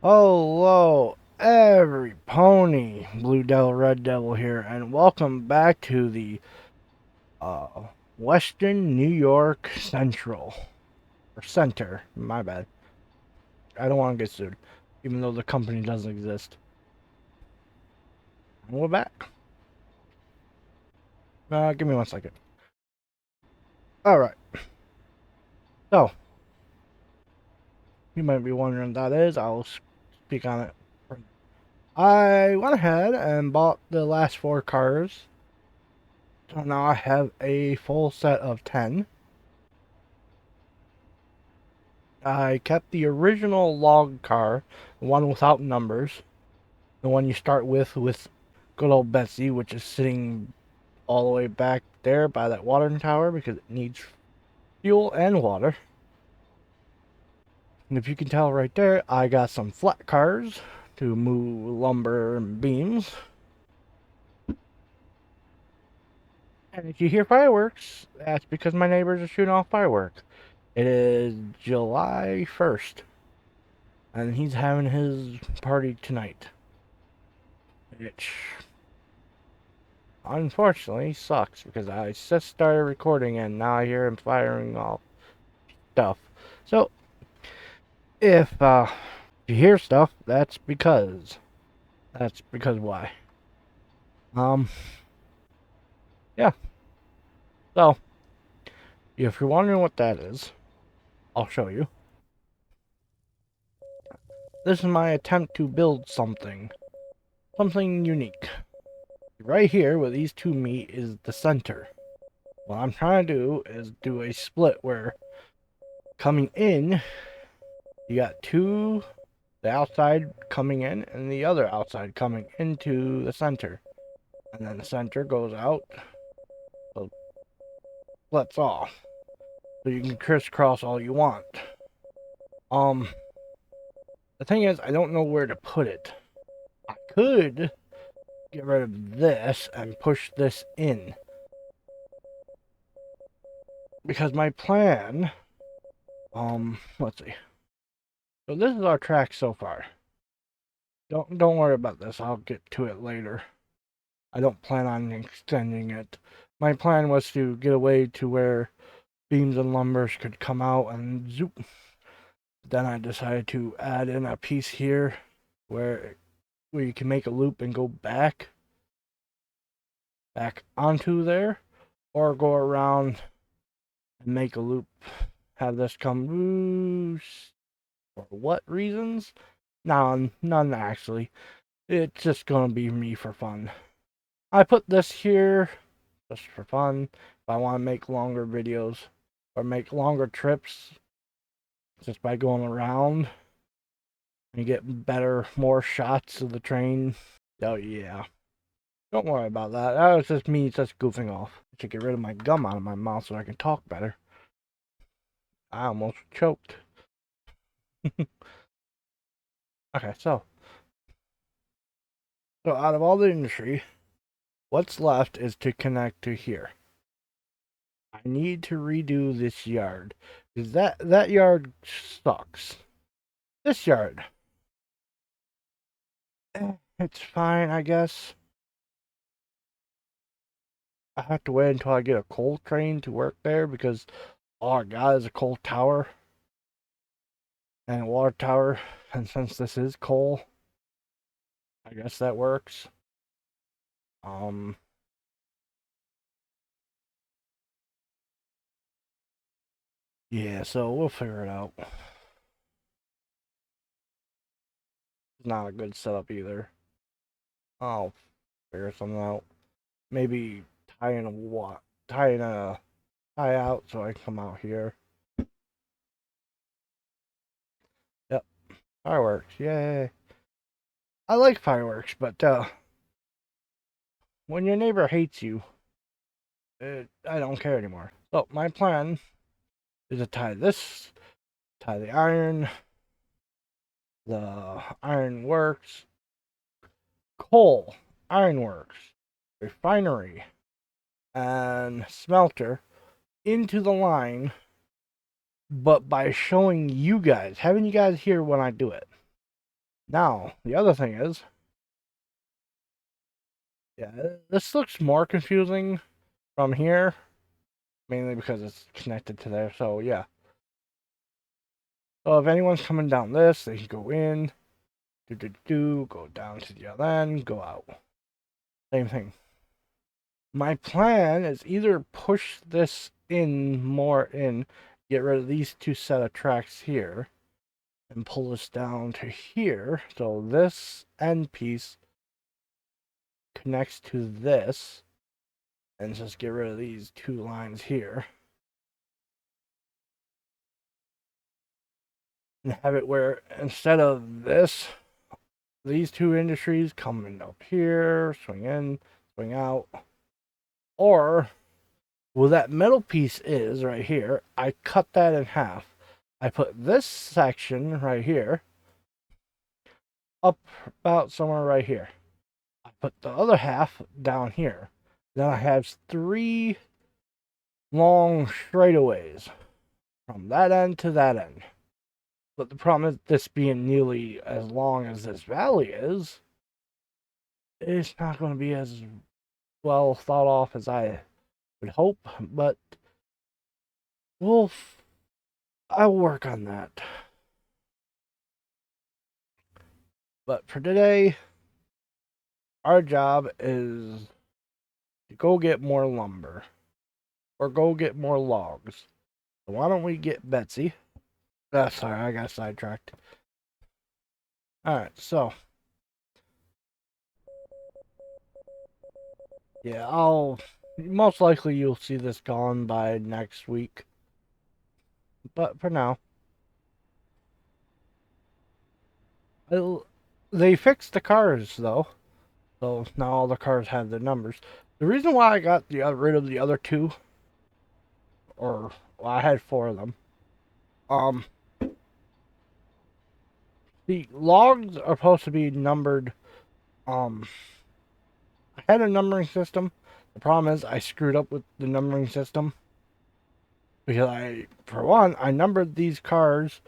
Hello, every pony, Blue Devil, Red Devil here, and welcome back to the Western New York Central or Center. My bad. I don't want to get sued, even though the company doesn't exist. And we're back. Give me 1 second. All right. So you might be wondering what that is. I'll speak on it. I went ahead and bought the last 4 cars. So now I have a full set of 10. I kept the original log car, the one without numbers, the one you start with good old Betsy, which is sitting all the way back there by that watering tower because it needs fuel and water. And if you can tell right there, I got some flat cars to move lumber and beams. And if you hear fireworks, that's because my neighbors are shooting off fireworks. It is July 1st, and he's having his party tonight. Which unfortunately sucks because I just started recording and now I hear him firing off stuff. So if you hear stuff, that's because why. Um yeah. So if you're wondering what that is, I'll show you. This is my attempt to build something unique. Right here where these two meet is the center. What I'm trying to do is do a split where coming in you got the outside coming in and the other outside coming into the center. And then the center goes out, so splits off. So you can crisscross all you want. Um, the thing is, I don't know where to put it. I could get rid of this and push this in. Because my plan, let's see. So this is our track so far. Don't worry about this. I'll get to it later. I don't plan on extending it. My plan was to get away to where beams and lumbers could come out and zoop. Then I decided to add in a piece here where you can make a loop and go back onto there, or go around and make a loop, have this come loose. For what reasons? None actually. It's just gonna be me for fun. I put this here just for fun. If I want to make longer videos or make longer trips, just by going around and get more shots of the train. Oh yeah. Don't worry about that. That was just me just goofing off. I should get rid of my gum out of my mouth so I can talk better. I almost choked. Okay, so out of all the industry, what's left is to connect to here. I need to redo this yard. Because that yard sucks. This yard, it's fine, I guess. I have to wait until I get a coal train to work there because all I got is a coal tower and a water tower. And since this is coal, I guess that works. Um, yeah, so we'll figure it out. It's not a good setup either. I'll figure something out. Maybe tie in a what? Tie out so I can come out here. Yep, fireworks, yay! I like fireworks, but when your neighbor hates you, I don't care anymore. So my plan is to tie the iron works, coal, ironworks, refinery, and smelter into the line, but by showing you guys, having you guys here when I do it. Now, the other thing is, yeah, this looks more confusing from here, mainly because it's connected to there, so yeah. So if anyone's coming down this, they can go in, go down to the other end, go out. Same thing. My plan is either push this in more in, get rid of these two set of tracks here, and pull this down to here. So this end piece connects to this, and just get rid of these two lines here. And have it where instead of this, these two industries coming up here, swing in, swing out. Or, well, that middle piece is right here. I cut that in half. I put this section right here up about somewhere right here. I put the other half down here. Then I have three long straightaways from that end to that end. But the problem is, this being nearly as long as this valley is, it's not going to be as well thought off as I would hope. But we'll, I'll work on that. But for today, our job is to go get more lumber or go get more logs. So why don't we get Betsy? Sorry, I got sidetracked. Alright, so. Yeah, most likely you'll see this gone by next week. But for now, they fixed the cars though. So now all the cars have the numbers. The reason why I got rid of the other two, or well, I had four of them. The logs are supposed to be numbered. I had a numbering system. The problem is I screwed up with the numbering system because for one, I numbered these cars.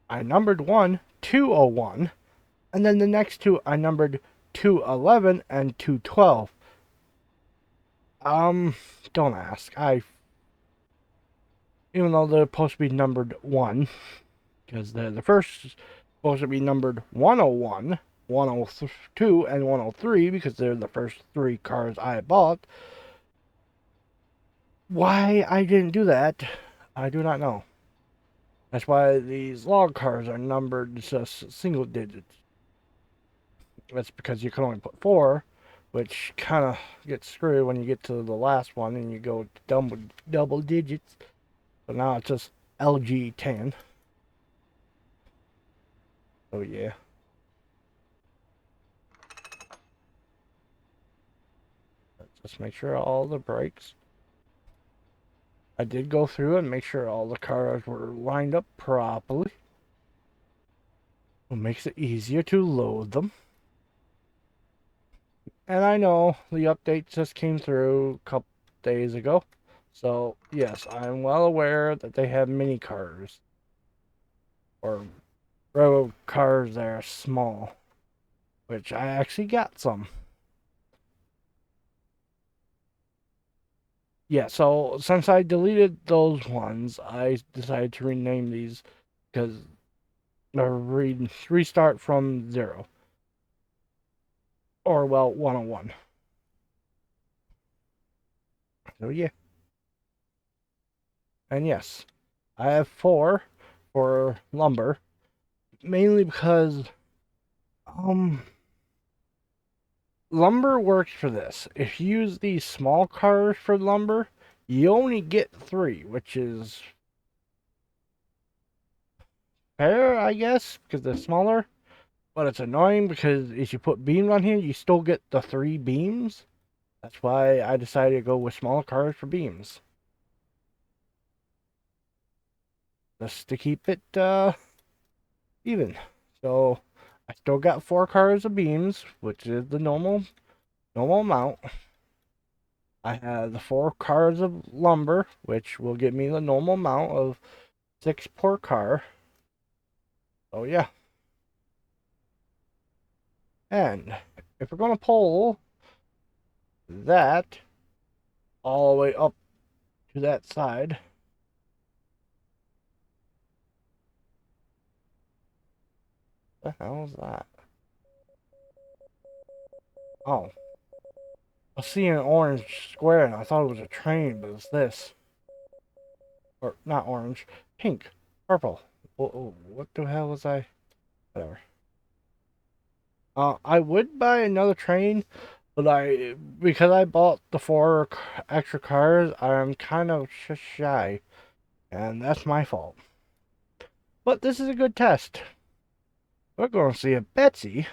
I numbered one 201, and then the next two I numbered 211 and 212. Don't ask. Even though they're supposed to be numbered one, because the first is supposed to be numbered 101, 102, and 103 because they're the first three cars I bought. Why I didn't do that, I do not know. That's why these log cars are numbered just single digits. That's because you can only put four, which kind of gets screwed when you get to the last one and you go double digits. So now it's just LG10. Oh yeah. Let's just make sure all the brakes. I did go through and make sure all the cars were lined up properly. It makes it easier to load them. And I know the update just came through a couple days ago. So, yes, I'm well aware that they have mini cars. Or road cars that are small. Which I actually got some. Yeah, so since I deleted those ones, I decided to rename these because restart from 0. Or, well, 101. So, yeah. And yes, I have 4 for lumber. Mainly because, lumber works for this. If you use these small cars for lumber, you only get 3, which is fair, I guess, because they're smaller. But it's annoying because if you put beams on here, you still get the 3 beams. That's why I decided to go with smaller cars for beams. Just to keep it even. So I still got 4 cars of beams, which is the normal amount. I have the 4 cars of lumber, which will give me the normal amount of 6 per car. Oh yeah. And if we're going to pull that all the way up to that side, what the hell is that? Oh, I see an orange square and I thought it was a train, but it's this. Or not orange, pink, purple. What the hell was I? Whatever. I would buy another train, but because I bought the 4 extra cars, I'm kind of shy, and that's my fault. But this is a good test. We're going to see if Betsy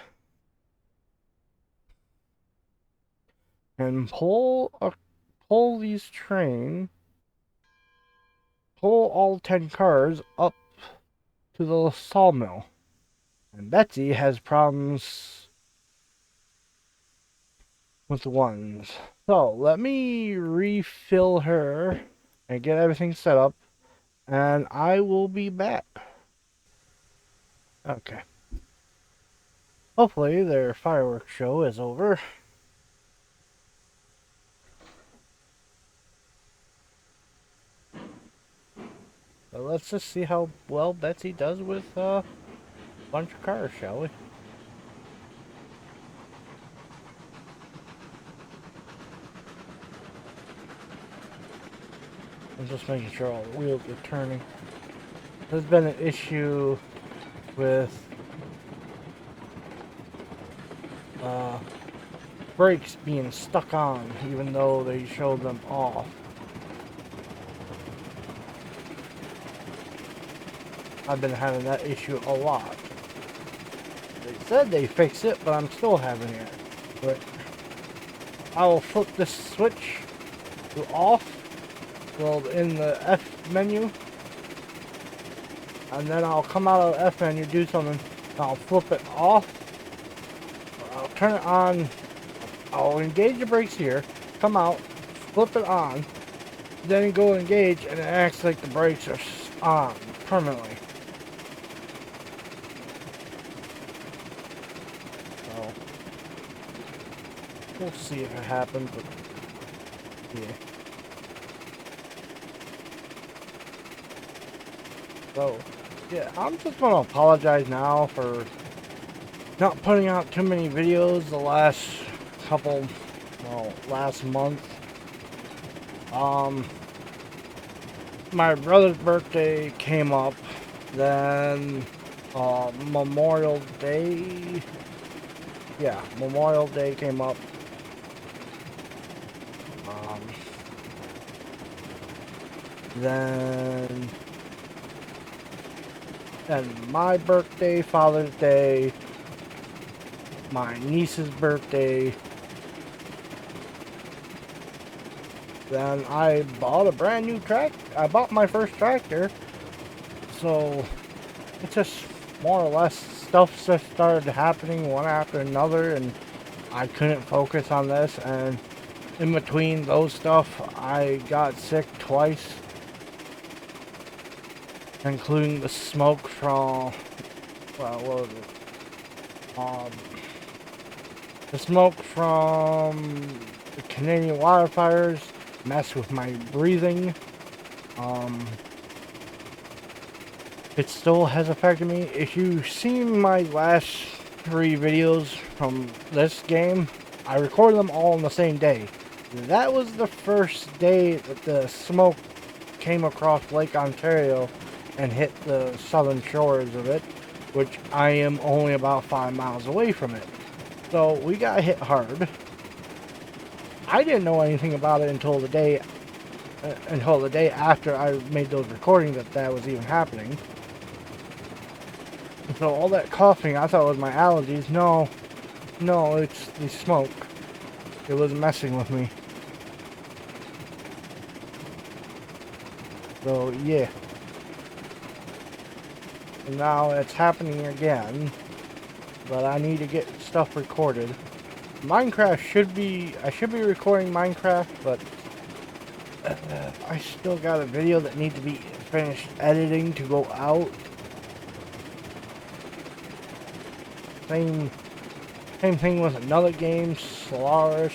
can pull these pull all 10 cars up to the sawmill. And Betsy has problems with the ones. So let me refill her and get everything set up, and I will be back. Okay. Hopefully their fireworks show is over. So let's just see how well Betsy does with a bunch of cars, shall we? I'm just making sure all the wheels are turning. There's been an issue with brakes being stuck on even though they showed them off. I've been having that issue a lot. They said they fixed it, but I'm still having it. But I will flip this switch to off, well, in the F menu, and then I'll come out of the F menu, do something, and I'll flip it off. I'll turn it on. I'll engage the brakes here, come out, flip it on, then go engage, and it acts like the brakes are on permanently. So we'll see if it happens, but yeah. So yeah, I'm just gonna apologize now for not putting out too many videos the last couple, well, last month. My brother's birthday came up, then Memorial Day. Yeah, Memorial Day came up. Then my birthday, Father's Day, my niece's birthday. Then I bought a brand new I bought my first tractor. So it's just more or less stuff just started happening one after another, and I couldn't focus on this. And in between those stuff, I got sick twice, including the smoke from, well, what was it? The smoke from the Canadian wildfires messed with my breathing. It still has affected me. If you've seen my last 3 videos from this game, I recorded them all on the same day. That was the first day that the smoke came across Lake Ontario and hit the southern shores of it, which I am only about 5 miles away from it. So we got hit hard. I didn't know anything about it until the day after I made those recordings that was even happening. So all that coughing, I thought it was my allergies. No, it's the smoke. It was messing with me. So yeah. And now it's happening again. But I need to get stuff recorded. I should be recording Minecraft, but I still got a video that needs to be finished editing to go Same thing with another game, Solaris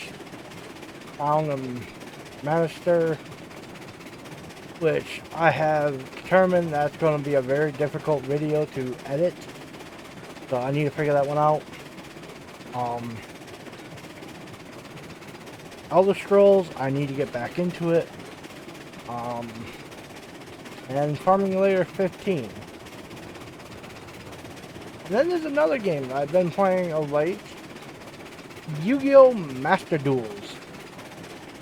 Crown and Minister, which I have determined that's going to be a very difficult video to edit. So I need to figure that one out. Elder Scrolls, I need to get back into it. And Farming Layer 15. And then there's another game I've been playing of late. Yu-Gi-Oh! Master Duels.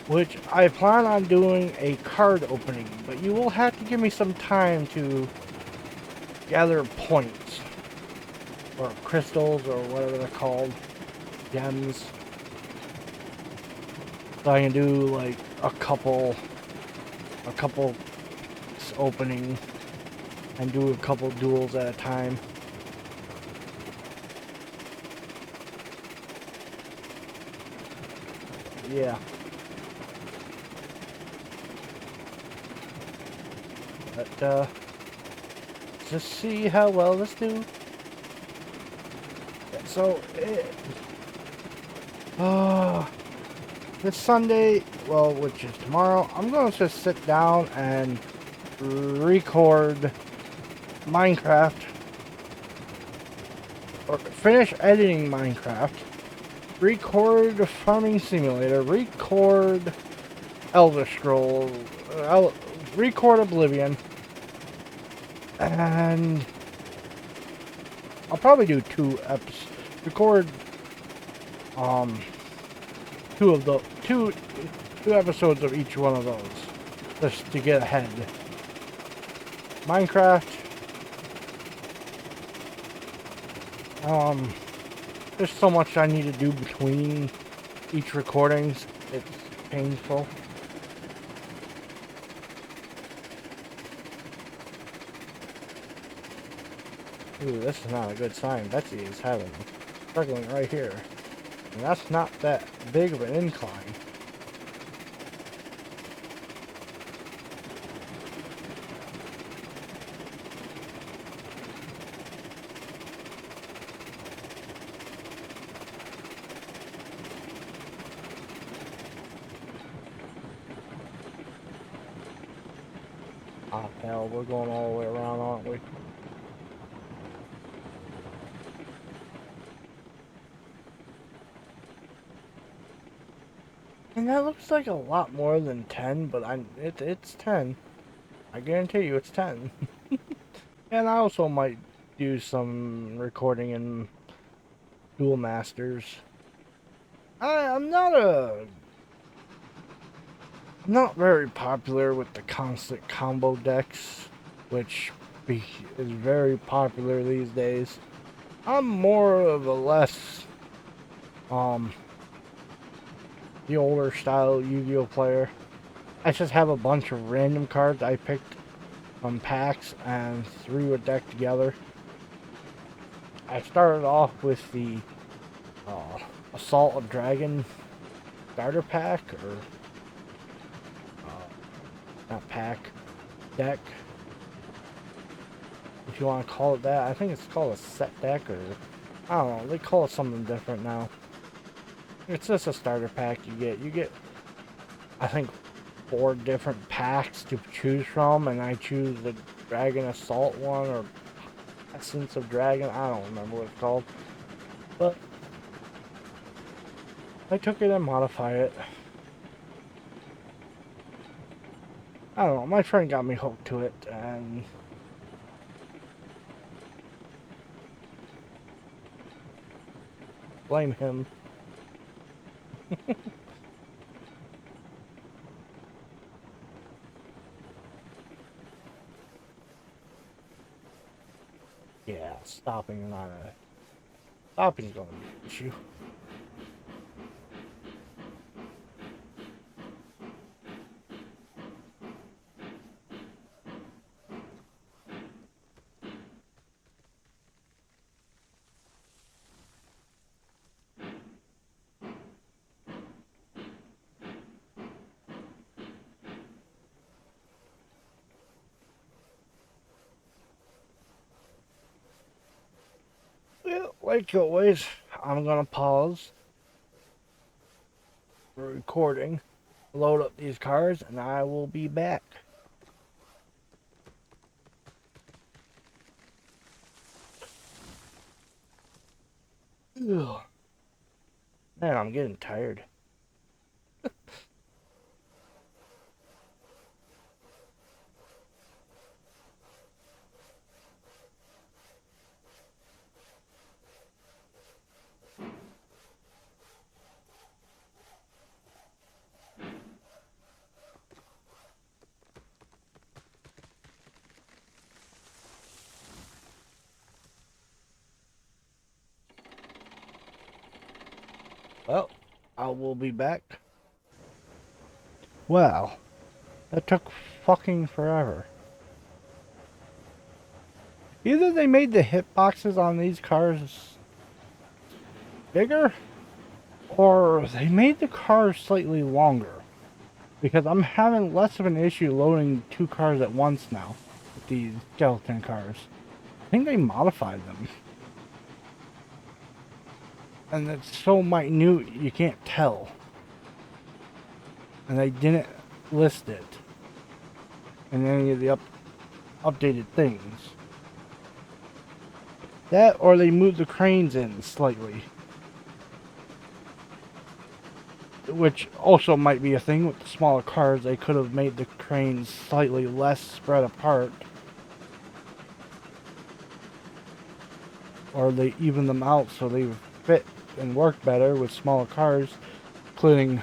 Which I plan on doing a card opening. But you will have to give me some time to gather points. Or crystals, or whatever they're called. Gems. So I can do like a couple opening and do a couple duels at a time. Yeah. But just see how well this do. So this Sunday, well, which is tomorrow, I'm going to just sit down and record Minecraft, or finish editing Minecraft, record Farming Simulator, record Elder Scrolls, record Oblivion, and I'll probably do 2 episodes, record two episodes of each one of those, just to get ahead. Minecraft, there's so much I need to do between each recordings, it's painful. Ooh, this is not a good sign. Betsy is struggling right here. And that's not that big of an incline. Ah, hell, we're going all the way around, aren't we? And that looks like a lot more than 10, but it's 10. I guarantee you it's 10. And I also might do some recording in Duel Masters. I'm not very popular with the constant combo decks, which is very popular these days. I'm more of a less the older style Yu-Gi-Oh player. I just have a bunch of random cards I picked from packs and threw a deck together. I started off with the Assault of Dragon starter pack, or not pack, deck, if you want to call it that. I think it's called a set deck, or I don't know, they call it something different now. It's just a starter pack. You get I think 4 different packs to choose from, and I choose the Dragon Assault one, or Essence of Dragon, I don't remember what it's called, but I took it and modified it. I don't know, my friend got me hooked to it, and blame him. Yeah, stopping's going to be an issue. Well, like always, I'm gonna pause the recording, load up these cars, and I will be back. Ugh. Man, I'm getting tired. Well, I will be back. Well, that took fucking forever. Either they made the hitboxes on these cars bigger, or they made the cars slightly longer. Because I'm having less of an issue loading two cars at once now with these skeleton cars. I think they modified them. And it's so minute you can't tell. And they didn't list it in any of the updated things. That, or they moved the cranes in slightly. Which also might be a thing with the smaller cars. They could have made the cranes slightly less spread apart. Or they even them out so they fit and work better with smaller cars, including,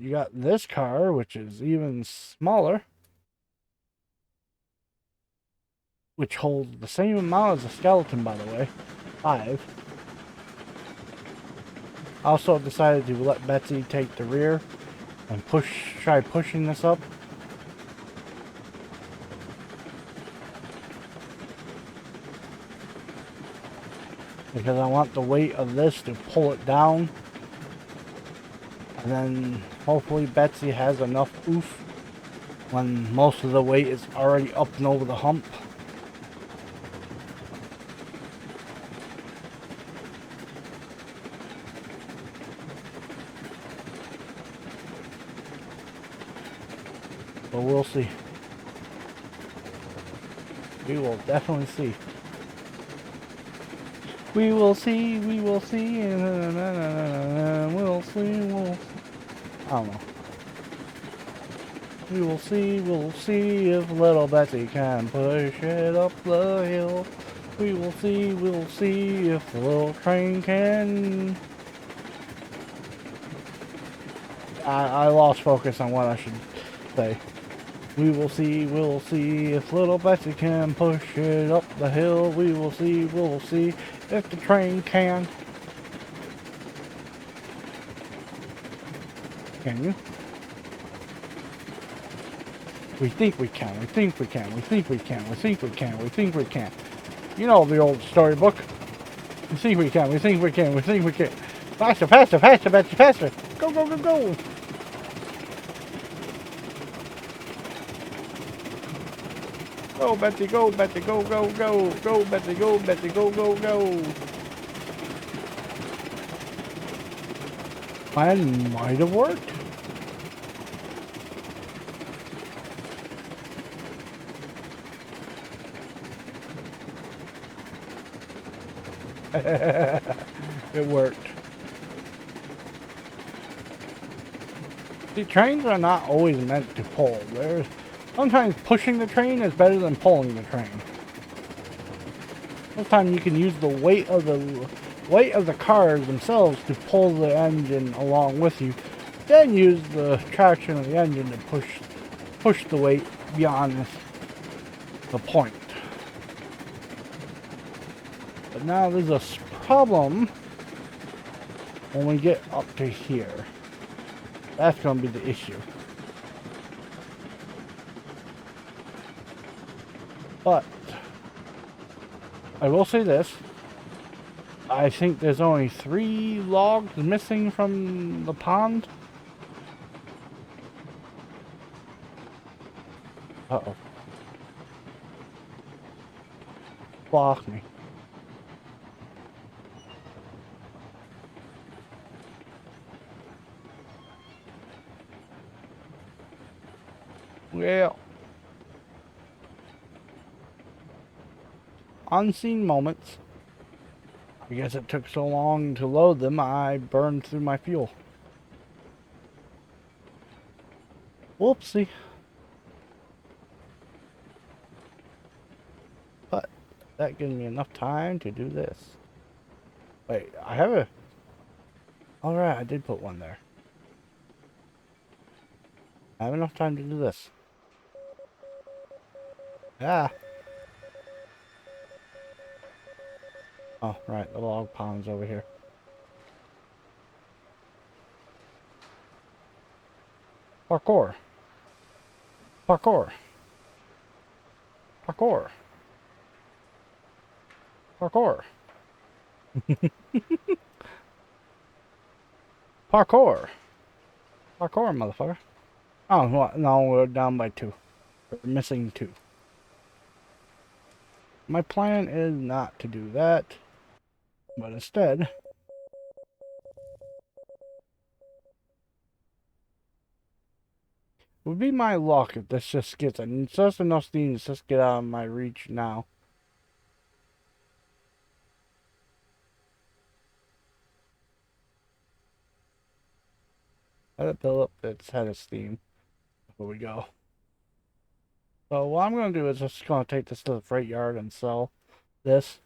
you got this car, which is even smaller, which holds the same amount as a skeleton, by the way, 5. I also decided to let Betsy take the rear and try pushing this up. Because I want the weight of this to pull it down. And then hopefully Betsy has enough oof when most of the weight is already up and over the hump. But we'll see. We will definitely see. We will see, we will see, we'll see, I don't know. We'll see if little Betsy can push it up the hill. We'll see if the little train can... I lost focus on what I should say. We'll see if little Betsy can push it up the hill. We'll see if the train can. Can you? We think we can, we think we can, we think we can, we think we can, we think we can. You know the old storybook. We think we can, we think we can, we think we can. Faster, faster, faster, Betsy, faster. Go, go, go, go. Go, Betsy, go, Betsy, go, go, go. Go, Betsy, go, Betsy, go, go, go. Plan might have worked. It worked. See, trains are not always meant to pull. Sometimes pushing the train is better than pulling the train. Sometimes you can use the weight of the cars themselves to pull the engine along with you, then use the traction of the engine to push the weight beyond the point. But now there's a problem when we get up to here. That's going to be the issue. But I will say this. I think there's only 3 logs missing from the pond. Uh-oh. Block me. Well, unseen moments. I guess it took so long to load them, I burned through my fuel. Whoopsie. But that gives me enough time to do this. Wait, I have a... Alright, I did put one there. I have enough time to do this. Ah. Oh, right, the log pond's over here. Parkour. Parkour. Parkour. Parkour. Parkour. Parkour, motherfucker. Oh, what? No, we're down by 2. We're missing 2. My plan is not to do that, but instead... would be my luck if this just gets just enough steam to just get out of my reach now. Let it build up its head of steam before we go. So what I'm going to do is just going to take this to the freight yard and sell this.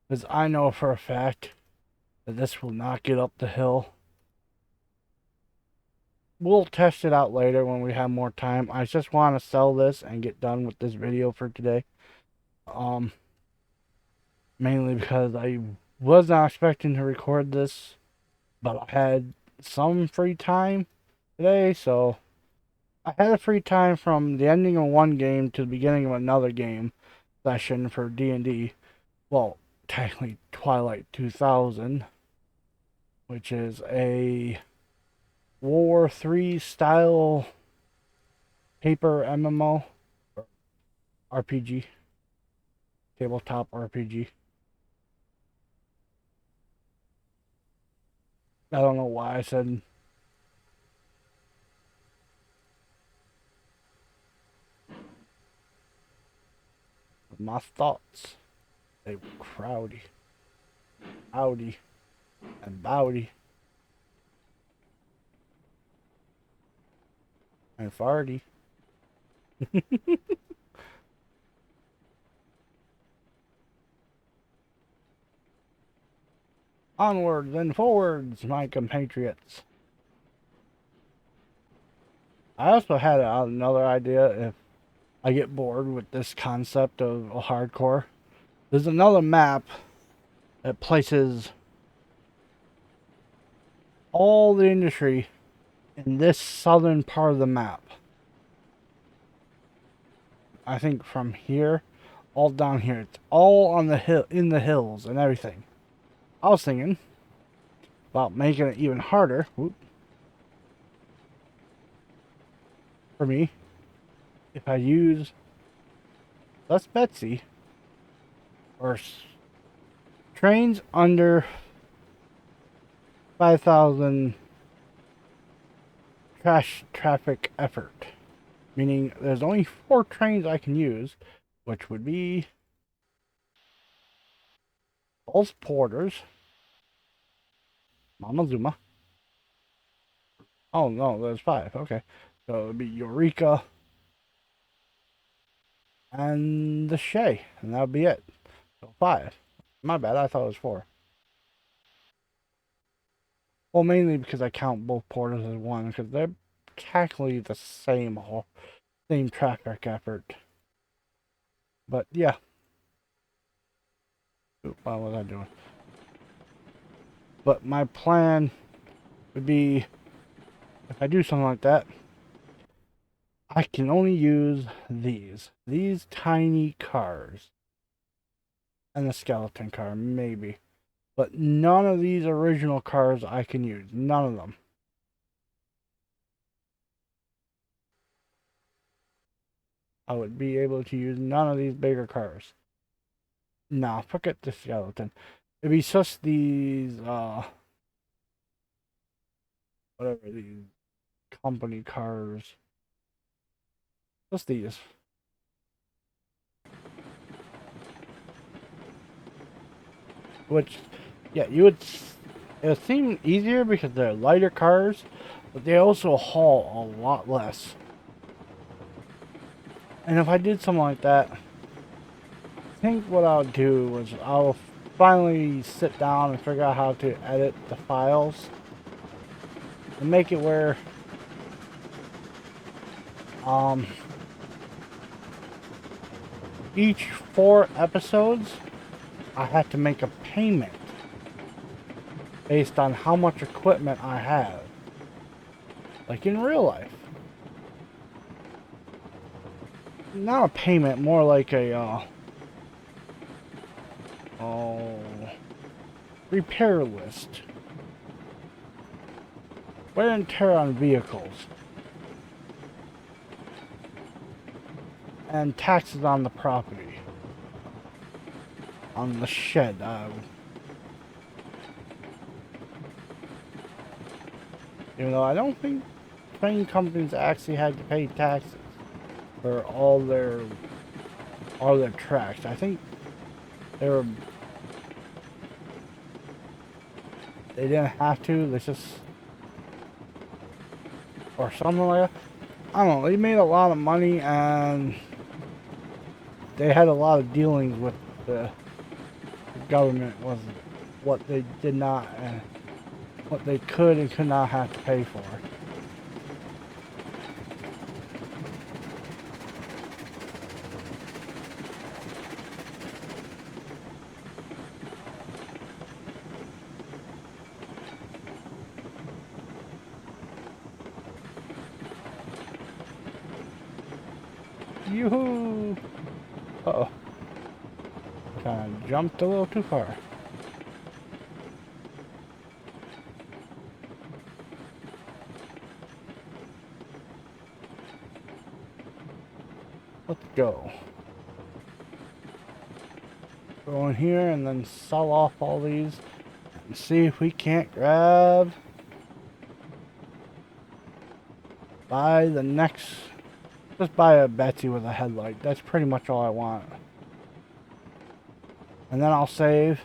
Because I know for a fact that this will not get up the hill. We'll test it out later when we have more time. I just want to sell this and get done with this video for today. Mainly because I was not expecting to record this, but I had some free time today, so I had a free time from the ending of one game to the beginning of another game session for D&D. Well, technically Twilight 2000, which is a World War III style paper MMO, RPG, tabletop RPG. I don't know why I said my thoughts. They were crowdy, howdy, and bowdy, and farty. Onwards and forwards, my compatriots. I also had another idea if I get bored with this concept of a hardcore. There's another map that places all the industry in this southern part of the map. I think from here, all down here, it's all on the hill, in the hills and everything. I was thinking about making it even harder for me if I use less Betsy or trains under 5,000 traffic effort. Meaning there's only 4 trains I can use, which would be False Porters, Mamazuma. Oh no, there's 5. Okay. So it would be Eureka and the Shay, and that would be it. So 5. My bad, I thought it was 4. Well, mainly because I count both porters as one, because they're technically the same traffic effort. But yeah. What was I doing? But my plan would be, if I do something like that, I can only use these tiny cars, and the skeleton car, maybe. But none of these original cars I can use. None of them. I would be able to use none of these bigger cars. Nah, forget the skeleton. It'd be just these, whatever, these company cars. Just these. Which, yeah, it would seem easier because they're lighter cars, but they also haul a lot less. And if I did something like that, I think what I'll do is I'll finally sit down and figure out how to edit the files and make it where um each 4 episodes I have to make a payment based on how much equipment I have. Like in real life. Not a payment, more like a oh, repair list. Wear and tear on vehicles. And taxes on the property. On the shed. Even though I don't think train companies actually had to pay taxes for all their tracks. I think they were they didn't have to. They just or something like that. I don't know. They made a lot of money and they had a lot of dealings with the government was what they did not and what they could and could not have to pay for. Yoo-hoo! Uh-oh. Kind of jumped a little too far. Let's go. Go in here and then sell off all these and see if we can't buy the next. Just buy a Betsy with a headlight. That's pretty much all I want. And then I'll save.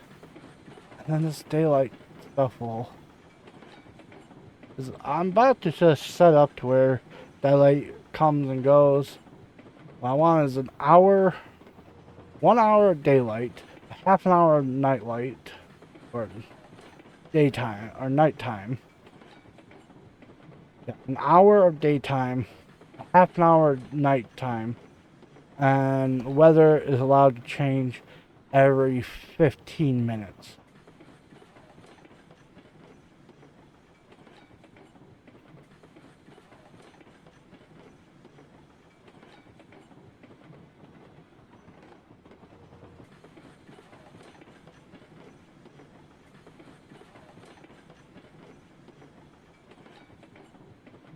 And then this daylight stuff will. I'm about to just set up to where daylight comes and goes. What I want is an hour, 1 hour of daylight, a half an hour of nightlight, or daytime, or nighttime. Yeah, an hour of daytime, a half an hour of nighttime, and weather is allowed to change every 15 minutes.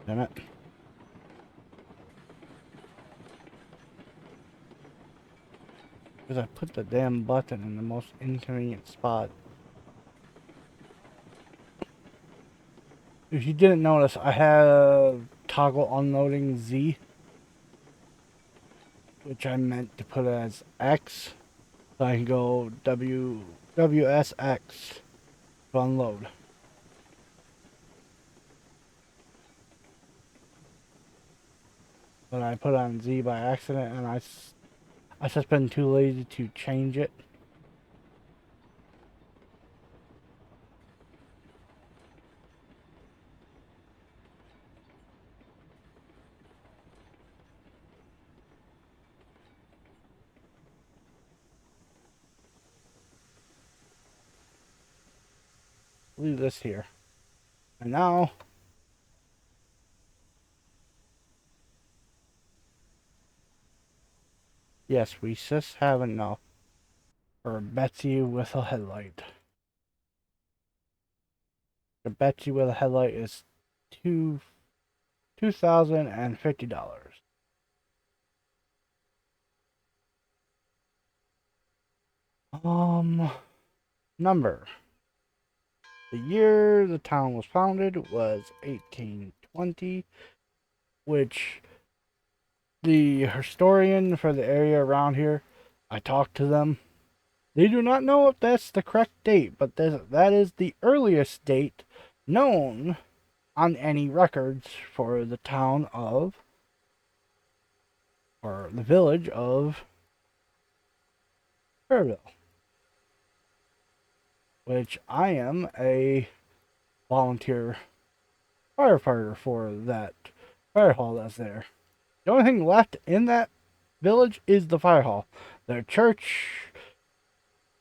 Damn it. Because I put the damn button in the most inconvenient spot. If you didn't notice, I have toggle unloading Z, which I meant to put as X, so I can go WSX to unload. But I put it on Z by accident, and I just been too lazy to change it. Leave this here. And now, yes, we just have enough for a Betsy with a headlight. The Betsy with a headlight is $2,050. Number. The year the town was founded was 1820, which the historian for the area around here, I talked to them. They do not know if that's the correct date, but that is the earliest date known on any records for the town of, or the village of, Fairville. Which I am a volunteer firefighter for that fire hall that's there. The only thing left in that village is the fire hall. The church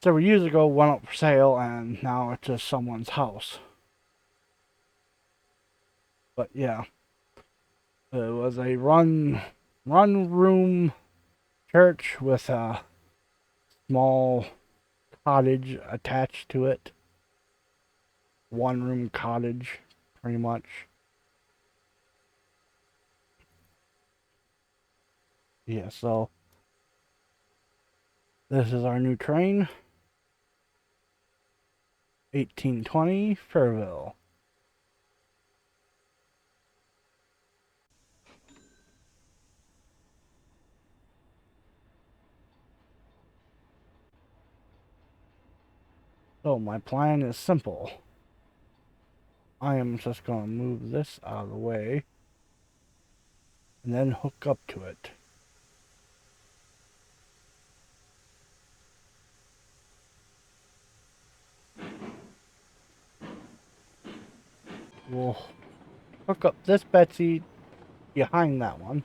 several years ago went up for sale, and now it's just someone's house. But yeah, it was a run room church with a small cottage attached to it. One room cottage, pretty much. Yeah, so this is our new train. 1820 Fairville. So my plan is simple. I am just going to move this out of the way and then hook up to it. We'll hook up this Betsy behind that one.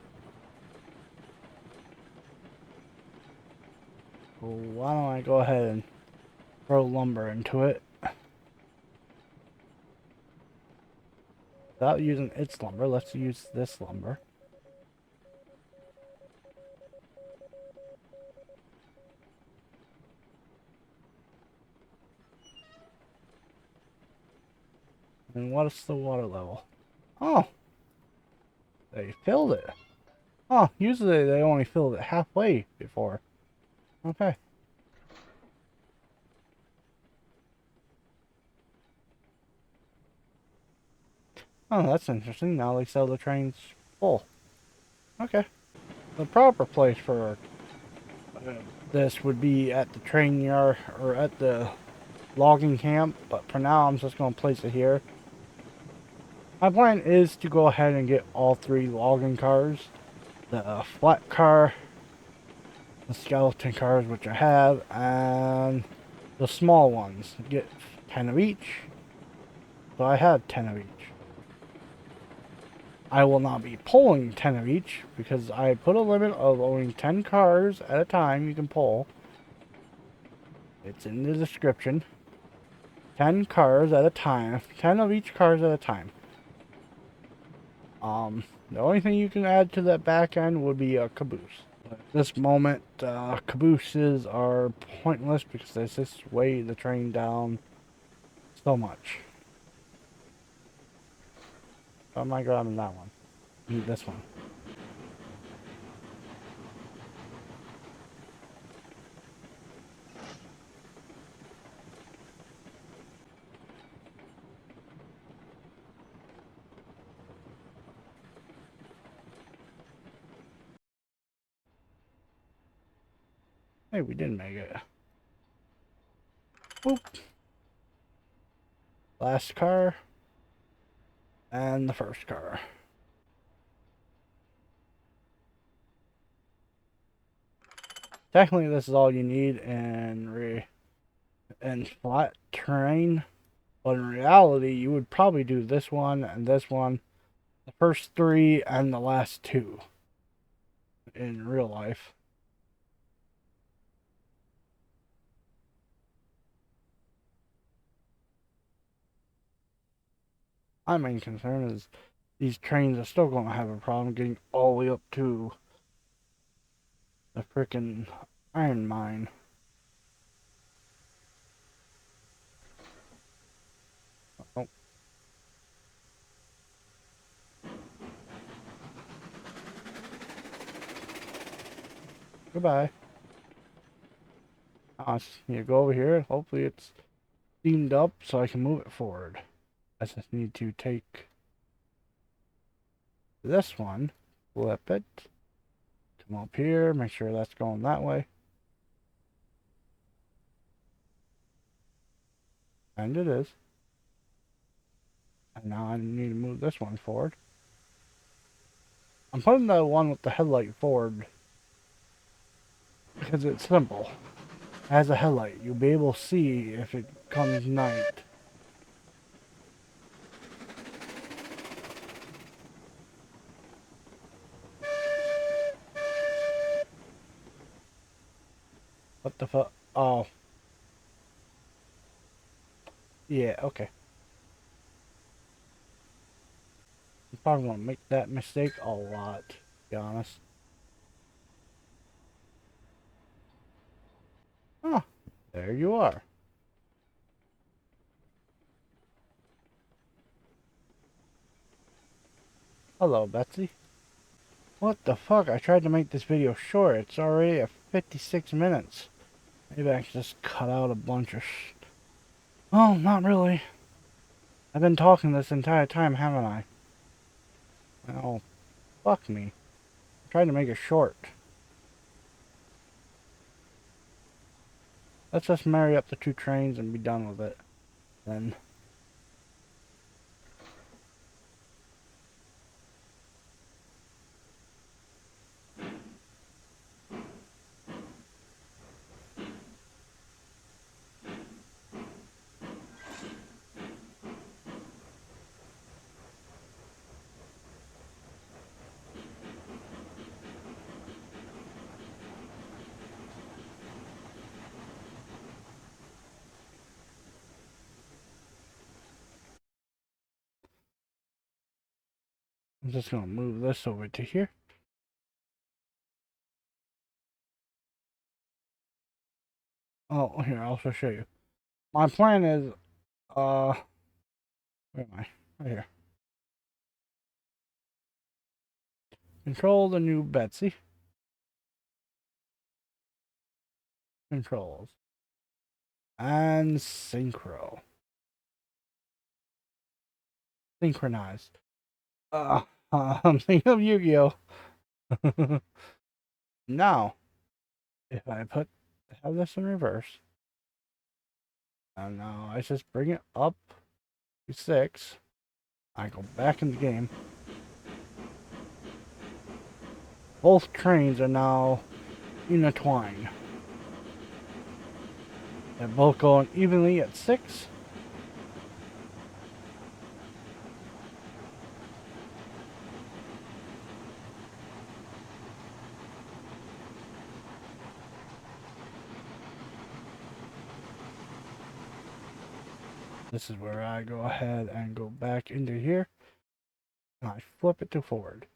So why don't I go ahead and throw lumber into it without using its lumber. Let's use this lumber. And what's the water level? Oh, they filled it. Oh, usually they only filled it halfway before. Okay. Oh, that's interesting. Now they sell the trains full. Okay. The proper place for this would be at the train yard or at the logging camp, but for now I'm just going to place it here. My plan is to go ahead and get all three logging cars. The flat car, the skeleton cars, which I have, and the small ones. Get 10 of each. So I have 10 of each. I will not be pulling 10 of each because I put a limit of only 10 cars at a time you can pull. It's in the description. 10 cars at a time. 10 of each cars at a time. The only thing you can add to that back end would be a caboose. At this moment, cabooses are pointless because they just weigh the train down so much. So am I grabbing that one? Need this one. Hey, we didn't make it. Boop. Last car. And the first car. Technically, this is all you need in flat terrain. But in reality, you would probably do this one and this one. The first three and the last two. In real life. My main concern is these trains are still going to have a problem getting all the way up to the frickin' iron mine. Oh. Goodbye. You go over here. Hopefully it's steamed up so I can move it forward. I just need to take this one, flip it, Come up here, make sure that's going that way. And it is. And now I need to move this one forward. I'm putting the one with the headlight forward because it's simple. As a headlight, you'll be able to see if it comes night. What the fuck? Oh. Yeah, okay. I'm probably gonna make that mistake a lot, to be honest. Oh, there you are. Hello, Betsy. What the fuck? I tried to make this video short. It's already at 56 minutes. Maybe I can just cut out a bunch of Oh, not really. I've been talking this entire time, haven't I? Oh, fuck me. I'm trying to make it short. Let's just marry up the two trains and be done with it. Then. I'm just gonna move this over to here. Oh, here, I'll also show you. My plan is, where am I? Right here. Control the new Betsy. Controls. And synchro. Synchronized. I'm thinking of Yu-Gi-Oh! Now, if I have this in reverse, and now I just bring it up to 6, I go back in the game. Both trains are now intertwined. They're both going evenly at 6. This is where I go ahead and go back into here, and I flip it to forward.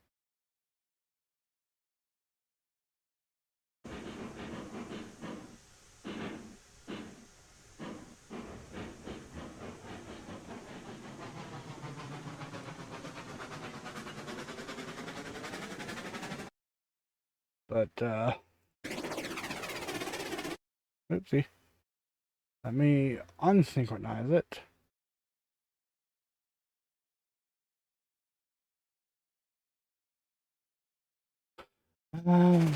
But, oopsie. Let me unsynchronize it. Um,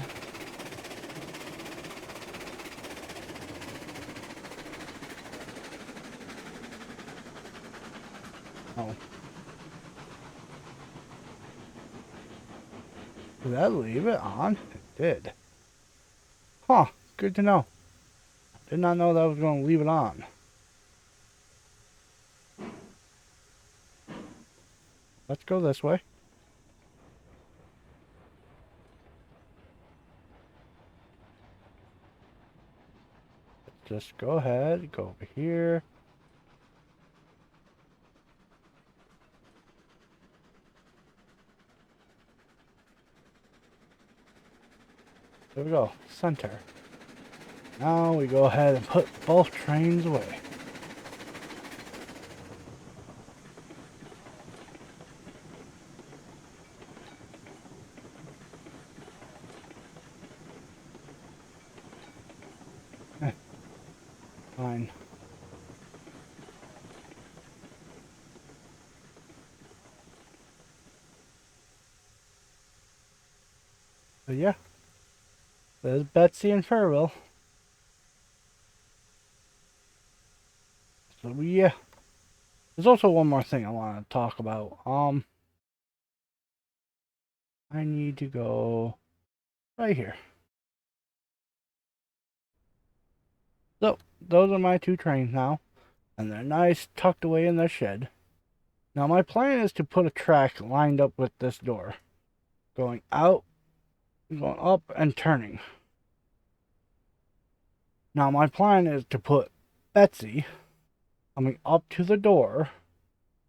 oh. Did that leave it on? It did. Huh, good to know. Did not know that I was going to leave it on. Let's go this way. Just go ahead, go over here. There we go, center. Now we go ahead and put both trains away. Fine. So yeah, There's Betsy and Farewell. So yeah. There's also one more thing I want to talk about. I need to go right here. So, those are my two trains now. And they're nice tucked away in the shed. Now my plan is to put a track lined up with this door. Going out, going up, and turning. Now my plan is to put Betsy coming up to the door,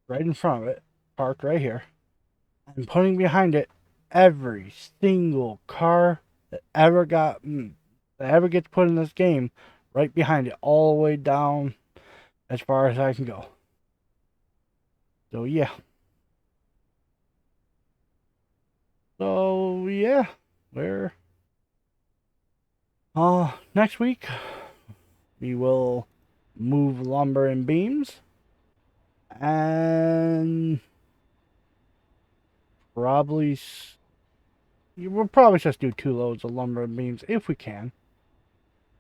right in front of it, parked right here, and putting behind it every single car that ever gets put in this game, right behind it, all the way down as far as I can go. So yeah. So yeah, we're next week we will move lumber and beams, and probably we'll probably just do 2 loads of lumber and beams if we can.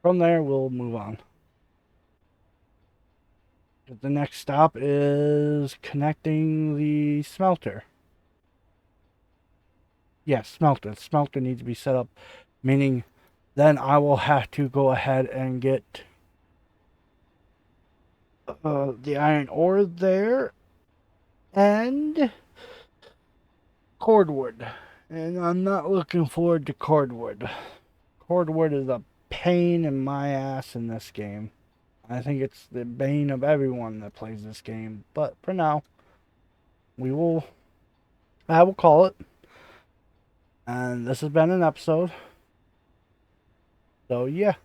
From there, we'll move on. The next stop is connecting the smelter. Yes, smelter. Smelter needs to be set up, meaning then I will have to go ahead and get the iron ore there and cordwood. And I'm not looking forward to cordwood. Cordwood is a pain in my ass in this game. I think it's the bane of everyone that plays this game. But for now, I will call it. And this has been an episode. So yeah,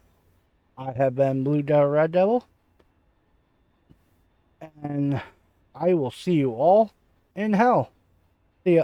I have been Blue Devil Red Devil. And I will see you all in hell. See ya.